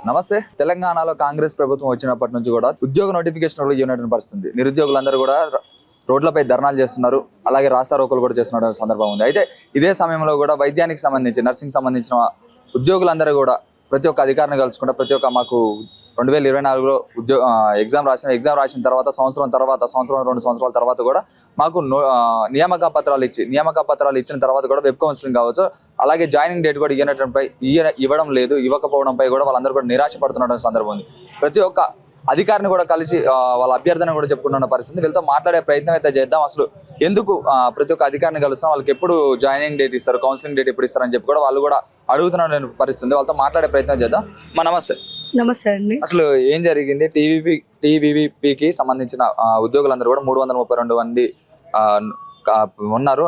నమస్తే. తెలంగాణలో కాంగ్రెస్ ప్రభుత్వం వచ్చినప్పటి నుంచి కూడా ఉద్యోగ నోటిఫికేషన్ ఇవ్వనటువంటి పరిస్థితి. నిరుద్యోగులందరూ కూడా రోడ్లపై ధర్నాలు చేస్తున్నారు, అలాగే రాస్తారోకోలు కూడా చేస్తున్న సందర్భం ఉంది. అయితే ఇదే సమయంలో కూడా వైద్యానికి సంబంధించి, నర్సింగ్ సంబంధించిన ఉద్యోగులందరూ కూడా ప్రతి ఒక్క అధికారిని కలుసుకుంటే ప్రతి ఒక్క మాకు 2024లో ఎగ్జామ్ రాసిన తర్వాత సంవత్సరం 2 సంవత్సరాల తర్వాత కూడా మాకు నియామక పత్రాలు ఇచ్చిన తర్వాత కూడా వెబ్ కౌన్సిలింగ్ కావచ్చు, అలాగే జాయినింగ్ డేట్ కూడా ఇవ్వడం లేదు, ఇవ్వకపోవడంపై కూడా వాళ్ళందరూ కూడా నిరాశ పడుతున్న సందర్భం ఉంది. ప్రతి ఒక్క అధికారిని కూడా కలిసి వాళ్ళ అభ్యర్థన కూడా చెప్పుకుంటున్న పరిస్థితి. వీళ్ళతో మాట్లాడే ప్రయత్నం అయితే చేద్దాం. అసలు ఎందుకు ప్రతి ఒక్క అధికారిని కలుస్తాం, వాళ్ళకి ఎప్పుడు జాయినింగ్ డేట్ ఇస్తారు, కౌన్సిలింగ్ డేట్ ఎప్పుడు ఇస్తారని చెప్పి కూడా వాళ్ళు కూడా అడుగుతున్న పరిస్థితి. వాళ్ళతో మాట్లాడే ప్రయత్నం చేద్దాం. నమస్తే అండి. అసలు ఏం జరిగింది? టీవీపీకి సంబంధించిన ఉద్యోగులందరూ కూడా 332 మంది ఉన్నారు.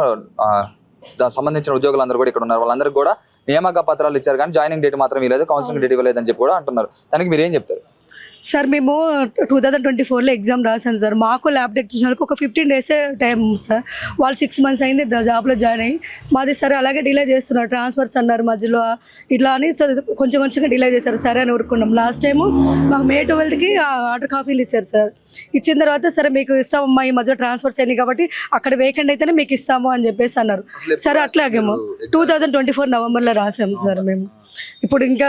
సంబంధించిన ఉద్యోగులందరూ కూడా ఇక్కడ ఉన్నారు. వాళ్ళందరికీ కూడా నియామక పత్రాలు ఇచ్చారు, కానీ జాయినింగ్ డేట్ మాత్రం ఇవ్వలేదు, కౌన్సిలింగ్ డేట్ ఇవ్వలేదని చెప్పి కూడా అంటున్నారు. దానికి మీరు ఏం చెప్తారు? సార్, మేము 2024లో ఎగ్జామ్ రాసాను సార్. మాకు ల్యాబ్ టెక్నీషియన్కి ఒక 15 డేసే టైం సార్. వాళ్ళు 6 months అయింది జాబ్లో జాయిన్ అయ్యి. మాది సరే అలాగే డిలే చేస్తున్నారు, ట్రాన్స్ఫర్స్ అన్నారు మధ్యలో ఇట్లా అని. సరే కొంచెంగా డిలే చేశారు, సరే అని ఊరుకున్నాం. లాస్ట్ టైము మాకు May 12కి ఆర్డర్ కాపీలు ఇచ్చారు సార్. ఇచ్చిన తర్వాత సరే మీకు ఇస్తామమ్మా, ఈ మధ్య ట్రాన్స్ఫర్స్ అయినాయి కాబట్టి అక్కడ వేకెంట్ అయితేనే మీకు ఇస్తాము అని చెప్పేసి అన్నారు. సరే అట్లాగేమో 2024 నవంబర్లో రాసాము సార్ మేము. ఇప్పుడు ఇంకా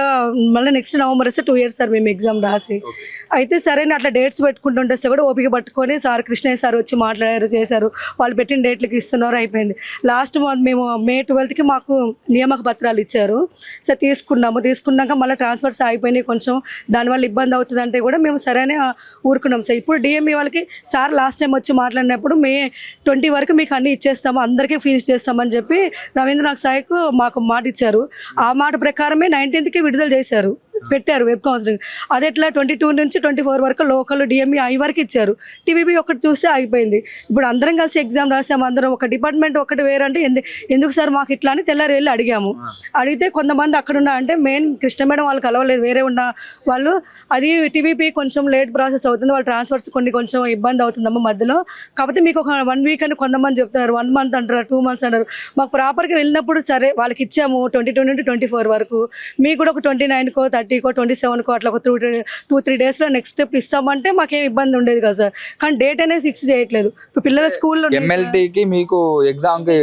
మళ్ళీ నెక్స్ట్ నవంబర్ వస్తే 2 years సార్ మేము ఎగ్జామ్ రాసి. అయితే సరే అట్లా డేట్స్ పెట్టుకుంటుంటే కూడా ఓపిక పట్టుకొని సార్ కృష్ణయ్య సార్ వచ్చి మాట్లాడారు, చేశారు. వాళ్ళు పెట్టిన డేట్లకి ఇస్తున్నారు, అయిపోయింది. లాస్ట్ మంత్ మేము May 12కి మాకు నియామక పత్రాలు ఇచ్చారు. సరే తీసుకున్నాక మళ్ళీ ట్రాన్స్ఫర్స్ అయిపోయినాయి, కొంచెం దానివల్ల ఇబ్బంది అవుతుంది అంటే కూడా మేము సరేనే ఊరుకున్నాం సార్. ఇప్పుడు డిఎంఈ వాళ్ళకి సార్ లాస్ట్ టైం వచ్చి మాట్లాడినప్పుడు May 20 వరకు మీకు అన్నీ ఇచ్చేస్తాము, అందరికీ ఫినిష్ చేస్తామని చెప్పి రవీంద్రనాథ్ సాయికు మాకు మాట ఇచ్చారు. ఆ మాట ప్రకారమే 19కి విడుదల చేశారు, పెట్టారు వెబ్ కౌన్సిలింగ్. అది ఎట్లా 22 నుంచి 24 వరకు లోకల్ డిఎంఈ 5 వరకు ఇచ్చారు. టీవీపీ ఒకటి చూస్తే అయిపోయింది. ఇప్పుడు అందరం కలిసి ఎగ్జామ్ రాసాము, అందరం ఒక డిపార్ట్మెంట్ ఒకటి వేరంటే ఎందుకు సార్ మాకు ఇట్లా అని తెల్లారి వెళ్ళి అడిగాము. అడిగితే కొంతమంది అక్కడున్న అంటే మెయిన్ కృష్ణ మేడం వాళ్ళు కలవలేదు, వేరే ఉన్న వాళ్ళు. అది టీవీపీ కొంచెం లేట్ ప్రాసెస్ అవుతుంది, వాళ్ళ ట్రాన్స్ఫర్స్ కొంచెం ఇబ్బంది అవుతుందమ్మా మధ్యలో. కాకపోతే మీకు ఒక 1 week అని కొంతమంది చెప్తున్నారు, 1 month అంటారు, 2 months అంటారు. మాకు ప్రాపర్గా వెళ్ళినప్పుడు సరే వాళ్ళకి ఇచ్చాము 22 నుండి 24 వరకు. మీకు కూడా ఒక 29కో 30కో 27కో అట్లా ఒక 2-3 డేస్లో నెక్స్ట్ స్టెప్ ఇస్తామంటే మాకేం ఇబ్బంది ఉండేది కదా సార్. కానీ డేట్ అనేది ఫిక్స్ చేయట్లేదు. ఇప్పుడు పిల్లల స్కూల్లో MLTకి మీకు ఎగ్జామ్కి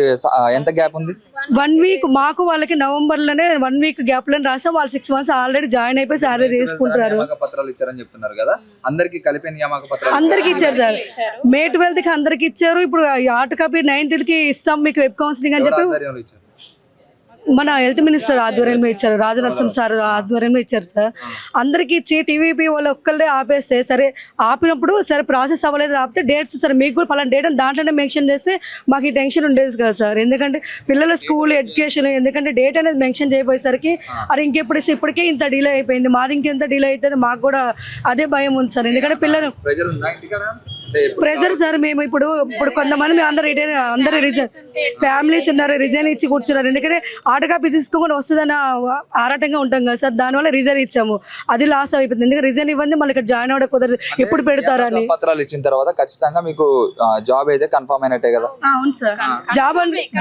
ఎంత గ్యాప్ ఉంది? 1 week. మాకు వాళ్ళకి నవంబర్లోనే 1 week గ్యాప్లో రాసాం. వాళ్ళు 6 months ఆల్రెడీ జాయిన్ అయిపోయి సాలరీ తీసుకుంటారు. పత్రాలు ఇచ్చారని చెప్తున్నారు కదా, అందరికి కలిపి నియామక పత్రాలు అందరికి ఇచ్చారు సార్. May 12కి అందరికి ఇచ్చారు. ఇప్పుడు ఆర్డర్ కాపీ 19కి ఇస్తాం మీకు వెబ్ కౌన్సిలింగ్ అని చెప్పి మన హెల్త్ మినిస్టర్ ఆధ్వర్యంలో ఇచ్చారు, రాజనరసింహ సార్ ఆధ్వర్యంలో ఇచ్చారు సార్. అందరికి ఇచ్చి టీవీపీ వాళ్ళు ఒక్కళ్ళే ఆపేస్తే సరే, ఆపినప్పుడు సరే ప్రాసెస్ అవ్వలేదు, ఆపితే డేట్స్ సరే మీకు కూడా పలానా డేట్ అని దాంట్లోనే మెన్షన్ చేస్తే మాకు ఈ టెన్షన్ ఉండేది కదా సార్. ఎందుకంటే పిల్లల స్కూల్ ఎడ్యుకేషన్, ఎందుకంటే డేట్ అనేది మెన్షన్ చేయబోయేసరికి అది ఇంకెప్పుడు ఇప్పటికే ఇంత డిలే అయిపోయింది, మాది ఇంకెంత డిలే అవుతుంది, మాకు కూడా అదే భయం ఉంది సార్. ఎందుకంటే పిల్లలు ప్రెజర్ సార్. మేము ఇప్పుడు కొంతమంది అందరూ రిజైన్ ఫ్యామిలీస్ ఉన్నారు, రిజైన్ ఇచ్చి కూర్చున్నారు. ఎందుకంటే ఆర్డర్ కాపీ తీసుకోకుండా వస్తుందని ఆరాటంగా ఉంటాం కదా సార్, దానివల్ల రిజైన్ ఇచ్చాము. అది లాస్ అయిపోతుంది. ఎందుకంటే రిజైన్ ఇవ్వండి మళ్ళీ ఇక్కడ జాయిన్ అవ్వడం కుదరదు, ఎప్పుడు పెడతారని. పత్రాలు ఇచ్చిన తర్వాత ఖచ్చితంగా మీకు జాబ్ అయితే కన్ఫర్మ్ అయినట్టే కదా? అవును సార్,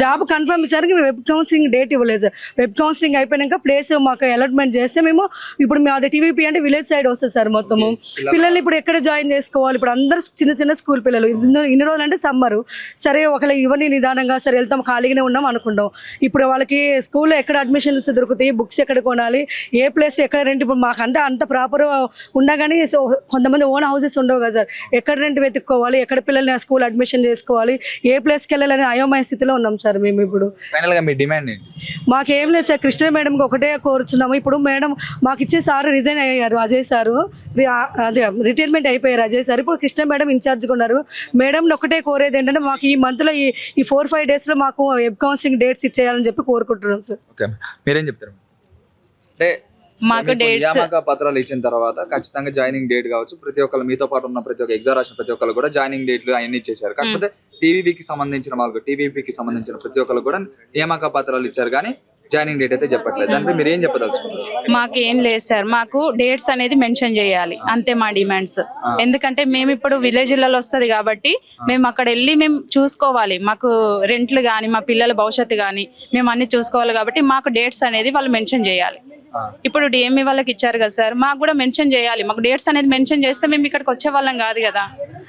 జాబ్ కన్ఫర్మ్ ఇచ్చారు. వెబ్ కౌన్సిలింగ్ డేట్ ఇవ్వలేదు సార్. వెబ్ కౌన్సిలింగ్ అయిపోయాక ప్లేస్ మాకు అలాట్మెంట్ చేస్తే మేము ఇప్పుడు అది టీవీపీ అంటే విలేజ్ సైడ్ వస్తుంది సార్ మొత్తము. పిల్లల్ని ఇప్పుడు ఎక్కడ జాయిన్ చేసుకోవాలి? ఇప్పుడు అందరు చిన్న స్కూల్ పిల్లలు. ఇన్ని రోజులు అంటే సమ్మరు, సరే ఒకవేళ ఇవన్నీ నిదానంగా సరే వెళ్తాం, ఖాళీగానే ఉన్నాం అనుకుంటాం. ఇప్పుడు వాళ్ళకి స్కూల్లో ఎక్కడ అడ్మిషన్స్ దొరుకుతాయి, బుక్స్ ఎక్కడ కొనాలి, ఏ ప్లేస్ ఎక్కడ రెంట్. ఇప్పుడు మాకంటే అంత ప్రాపర్ ఉన్నా కానీ కొంతమంది ఓన్ హౌసెస్ ఉండవు కదా సార్. ఎక్కడ రెంట్ వెతుక్కోవాలి, ఎక్కడ పిల్లల్ని స్కూల్ అడ్మిషన్ చేసుకోవాలి, ఏ ప్లేస్కి వెళ్ళాలని అయోమయ స్థితిలో ఉన్నాం సార్ మేము. ఇప్పుడు మీ డిమాండ్ ఏంటి? మాకేం లేదు సార్, కృష్ణ మేడంకి ఒకటే కోరుచున్నాము. ఇప్పుడు మేడం మాకు ఇచ్చే సార్ రిజైన్ అయ్యారు, అజయ్ సారు అదే రిటైర్మెంట్ అయిపోయారు అజయ్ సార్. ఇప్పుడు కృష్ణ మేడం ఇన్ఛార్జ్గా ఉన్నారు. మేడం ఒకటే కోరేది ఏంటంటే మాకు ఈ మంత్లో ఈ 4-5 డేస్లో మాకు వెబ్ కౌన్సిలింగ్ డేట్స్ ఇచ్చేయాలని చెప్పి కోరుకుంటున్నాం సార్. ఓకే, మీరేం చెప్తారు? అంటే మాకు నియామక పత్రాలు ఇచ్చిన తర్వాత ఖచ్చితంగా జాయినింగ్ డేట్ కావచ్చు, ప్రతి ఒక్కరు మీతో పాటు ఉన్న ప్రతి ఒక్క ఎగ్జామ్ రాసిన ప్రతి ఒక్కరు కూడా జాయినింగ్ డేట్లు అవన్నీ ఇచ్చేసారు. కాకపోతే టీవీపీకి సంబంధించిన ప్రతి ఒక్కరు కూడా నియామక పత్రాలు ఇచ్చారు, కానీ జాయినింగ్ డేట్ అయితే చెప్పట్లేదు. దానిపై మీరు ఏం చెప్పదలుచుకున్నారు? మాకు ఏం లేదు సార్, మాకు డేట్స్ అనేది మెన్షన్ చేయాలి అంతే మా డిమాండ్స్. ఎందుకంటే మేము ఇప్పుడు విలేజ్లలో వస్తుంది కాబట్టి మేము అక్కడ వెళ్ళి మేము చూసుకోవాలి, మాకు రెంట్లు కానీ మా పిల్లల భవిష్యత్తు కానీ మేము అన్ని చూసుకోవాలి కాబట్టి మాకు డేట్స్ అనేది వాళ్ళు మెన్షన్ చేయాలి. ఇప్పుడు డిఎంఈ వాళ్ళకి ఇచ్చారు కదా సార్, మాకు కూడా మెన్షన్ చేయాలి. మాకు డేట్స్ అనేది మెన్షన్ చేస్తే మేము ఇక్కడికి వచ్చే వాళ్ళం కాదు కదా.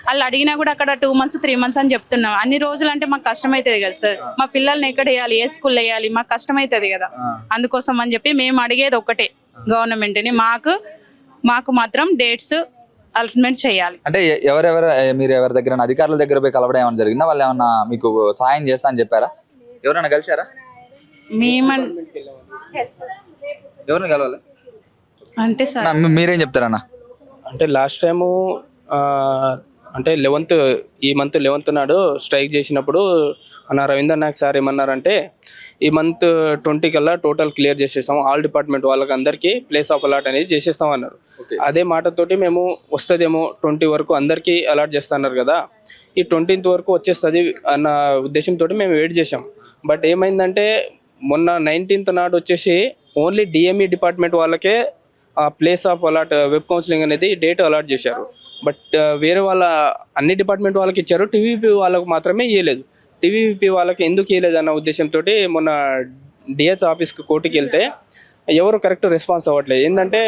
వాళ్ళు అడిగినా కూడా అక్కడ 2 months 3 months అని చెప్తున్నాం. అన్ని రోజులు అంటే మాకు కష్టమవుతుంది కదా సార్. మా పిల్లల్ని ఎక్కడ వేయాలి, ఏ స్కూల్లో వేయాలి, మాకు కష్టమవుతుంది కదా. అందుకోసం అని చెప్పి మేము అడిగేది ఒకటే గవర్నమెంట్ని, మాకు మాత్రం డేట్స్ అల్టిమేట్ చేయాలి. అంటే మీరు ఎవరి దగ్గర అధికారుల దగ్గర పోయి కలవడం ఏమైనా జరిగిందా? వాళ్ళు ఏమన్నా మీకు సాయం చేస్తా అని చెప్పారా? ఎవరైనా కలిసారా? ఎవరిని కలవాలి అంటే సార్ మీరేం చెప్తారన్నా? అంటే లాస్ట్ టైము అంటే 11th ఈ మంత్ 11th నాడు స్ట్రైక్ చేసినప్పుడు అన్న రవీందర్ నాయక్ సార్ ఏమన్నారంటే ఈ మంత్ 20 కల్లా టోటల్ క్లియర్ చేసేస్తాం, ఆల్ డిపార్ట్మెంట్ వాళ్ళకి అందరికీ ప్లేస్ ఆఫ్ అలాట్ అనేది చేసేస్తాం అన్నారు. అదే మాటతోటి మేము వస్తుందేమో 20 వరకు అందరికీ అలాట్ చేస్తున్నారు కదా, ఈ 20th వరకు వచ్చేస్తుంది అన్న ఉద్దేశంతో మేము వెయిట్ చేసాం. బట్ ఏమైందంటే మొన్న 19th నాడు వచ్చేసి ఓన్లీ డిఎంఈ డిపార్ట్మెంట్ వాళ్ళకే place of allot web counselling అనేది డేట్ అలాట్ చేశారు. బట్ వేరే వాళ్ళ అన్ని డిపార్ట్మెంట్ వాళ్ళకి ఇచ్చారు, టీవీపీ వాళ్ళకు మాత్రమే ఇవ్వలేదు. టీవీపీ వాళ్ళకి ఎందుకు ఇవ్వలేదు అన్న ఉద్దేశంతో మొన్న డిహెచ్ ఆఫీస్కి కోర్టుకి వెళ్తే ఎవరు కరెక్ట్ రెస్పాన్స్ అవ్వట్లేదు. ఏంటంటే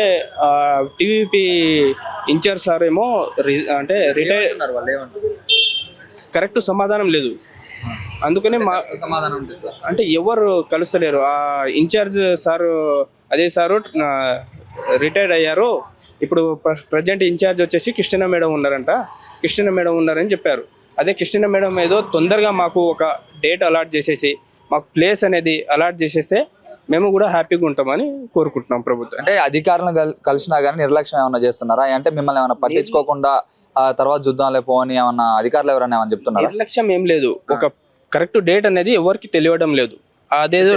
టీవీపీ ఇన్ఛార్జ్ సార్ ఏమో అంటే రిటైర్ కరెక్ట్ సమాధానం లేదు. అందుకనే సమాధానం అంటే ఎవరు కలుస్తలేరు. ఆ ఇన్ఛార్జ్ సారు అదే సారు రిటైర్డ్ అయ్యారు. ఇప్పుడు ప్రజెంట్ ఇన్ఛార్జ్ వచ్చేసి కృష్ణ మేడం ఉన్నారంట, కృష్ణ మేడం ఉన్నారని చెప్పారు. అదే కృష్ణ మేడం ఏదో తొందరగా మాకు ఒక డేట్ అలాట్ చేసేసి మాకు ప్లేస్ అనేది అలాట్ చేసేస్తే మేము కూడా హ్యాపీగా ఉంటామని కోరుకుంటున్నాం ప్రభుత్వం. అంటే అధికారులను కలిసినా కానీ నిర్లక్ష్యం ఏమన్నా చేస్తున్నారా? అంటే మిమ్మల్ని ఏమైనా పట్టించుకోకుండా తర్వాత చూద్దాంలే పోని ఏమన్నా అధికారులు ఎవరైనా ఏమన్నా చెప్తున్నారా? నిర్లక్ష్యం ఏం లేదు, ఒక కరెక్ట్ డేట్ అనేది ఎవరికి తెలియడం లేదు. అదేదో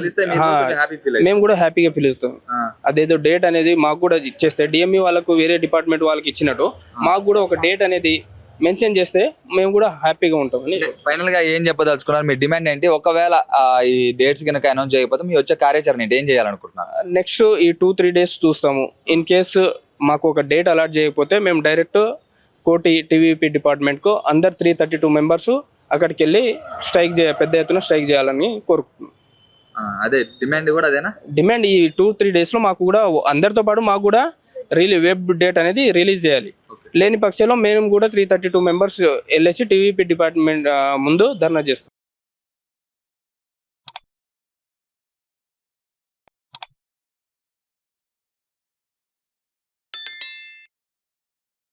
మేము కూడా హ్యాపీగా పిలుస్తాం. అదేదో డేట్ అనేది మాకు కూడా ఇచ్చేస్తే డిఎంఈ వాళ్ళకు వేరే డిపార్ట్మెంట్ వాళ్ళకి ఇచ్చినట్టు మాకు కూడా ఒక డేట్ అనేది మెన్షన్ చేస్తే మేము కూడా హ్యాపీగా ఉంటామని. ఫైనల్ గా ఏం చెప్పదలుచుకున్నారు? మీ డిమాండ్ ఏంటి? ఒకవేళ ఈ డేట్స్ కనుక అనౌన్స్ చేయకపోతే మీ వచ్చే కార్యాచరణ ఏంటి? ఏం చేయాలనుకుంటున్నారు? నెక్స్ట్ ఈ 2-3 days చూస్తాము. ఇన్ కేసు మాకు ఒక డేట్ అలాట్ చేయకపోతే మేము డైరెక్ట్ కోటి టీవీపీ డిపార్ట్మెంట్కు అందరు 332 members అక్కడికి వెళ్ళి పెద్ద ఎత్తున స్ట్రైక్ చేయాలని కోరుకుంటున్నాం. అదే డిమాండ్ కూడా అదేనా? డిమాండ్ ఈ 2-3 days లో మాకు కూడా అందరితో పాటు మాకు కూడా వెబ్ డేట్ అనేది రిలీజ్ చేయాలి. లేని పక్షంలో మేము కూడా 332 members వెళ్ళేసి టీవీపీ డిపార్ట్మెంట్ ముందు ధర్నా చేస్తాం.